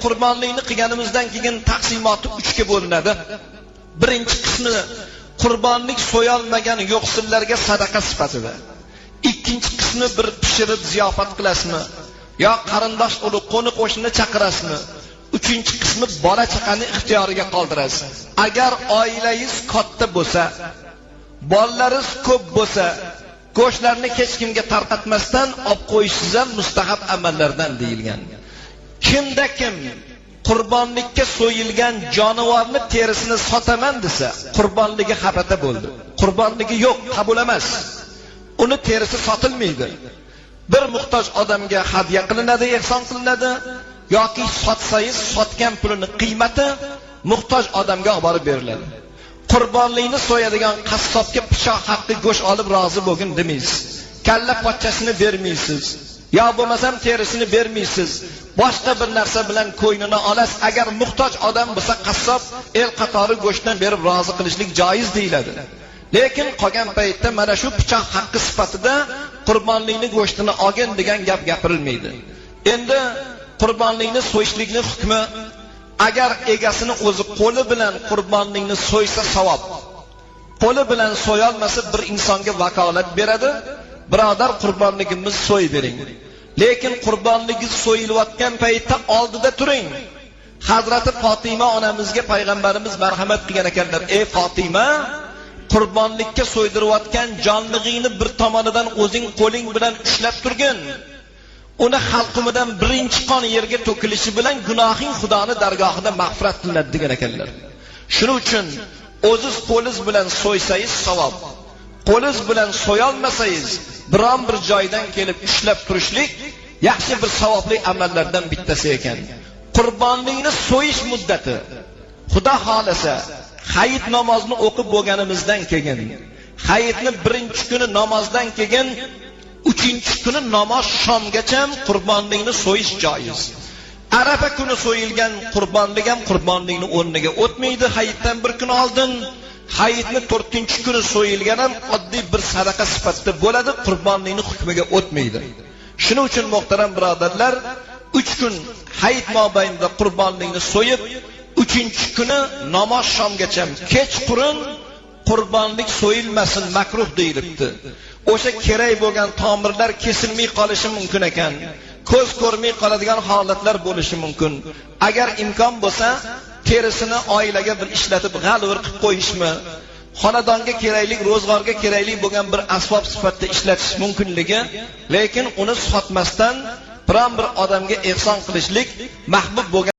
Qurbonlikni qilganimizdan keyin taqsimoti 3 ga bo'linadi. Birinchi qismi qurbonlik so'yolmagan yo'qsillarga sadaqa sifatida. Ikkinchi qismi bir pishirib ziyofat qilasizmi yo qarindosh urug' qo'ni qo'shni chaqirasizmi? Uchinchi qismi bola chaqani ixtiyoriga qoldirasiz. Agar oilangiz katta bo'lsa, bolalaringiz ko'p bo'lsa, go'shtlarni hech kimga tarqatmasdan olib qo'yishingiz ham mustahab amallardan deyilgan. Kimda kim qurbonlikka so'yilgan jonivorni terisini sotaman desa, qurbonligi xabata bo'ldi. Qurbonligi yo'q, qabul emas. Uni terisi sotilmaydi. Bir muhtoj odamga hadya qilinadi, ehson qilinadi yoki sotsangiz sotgan pulini qiymati muhtoj odamga olib borib beriladi. Qurbonlikni so'yadigan qassobga pichoq haqqi go'sht olib rozi bo'lgin demaysiz. Kalla pochchasini bermaysiz. Yo bo'lmasam terisini bermaysiz. Boshqa bir narsa bilan ko'ynini olasiz. Agar muhtoj odam bo'lsa qassob el qatori go'shtdan berib rozi qilishlik joiz deyiladi. Lekin qolgan paytda mana shu pichoq haqqi sifatida qurbonlikni go'shtini olgin degan gap gapirilmaydi. Endi qurbonlikni so'yishlikning hukmi, agar egasini o'zi qo'li bilan qurbonlikni so'ysa savob. Qo'li bilan so'yolmasa bir insonga vakolat beradi. Birodar, qurbonligimiz so'y bering. Lekin qurbonligingiz so'yilayotgan paytda oldida turing. Hazrati Fatima onamizga payg'ambarimiz marhamat qilgan ekanlar: "Ey Fatima, qurbonlikka so'ydirayotgan jonlig'ingni bir tomonidan o'zing qo'ling bilan ushlab turgin. Uni halqumidan birinchi qon yerga to'kilishi bilan gunohing Xudoning dargohida mag'firat qilinadi" degan ekanlar. Shuning uchun o'ziz qo'lingiz bilan so'ysangiz savob. Qo'lingiz bilan so'yolmasangiz, biron bir joydan kelib ushlab turishlik yaxshi bir savobli amallardan bittasi ekan. Qurbonlikni so'yish muddati Xudo xolasa hayit namozini o'qib bo'lganimizdan keyin, hayitni birinchi kuni namozdan keyin 3-kuni namoz shomgacha qurbonlikni so'yish joiz. Arafa kuni so'yilgan qurbonlik ham qurbonlikni o'rniga o'tmaydi. Hayitdan bir kun oldin, hayitni 4-kuni so'yilgan ham oddiy bir sadaqa sifatida bo'ladi, qurbonlikni hukmiga o'tmaydi. Shuning uchun muhtaram birodarlar, 3 kun hayit mobaynida qurbonlikni so'yib, 3-kuni namoz shomgacha kechqurun qurbonlik so'yilmasin, makruh deyilibdi. O'sha kerak bo'lgan tomirlar kesilmay qolishi mumkin ekan. Ko'z ko'rmay qoladigan holatlar bo'lishi mumkin. Agar imkon bo'lsa, terisini oilaga bir ishlatib g'alvir qilib qo'yishmi, xonadonga kerakli, ro'zg'orga kerakli bo'lgan bir asbob sifatida ishlatish mumkinligi, lekin uni sotmasdan biron bir odamga ehson qilishlik mahbub bo'lgan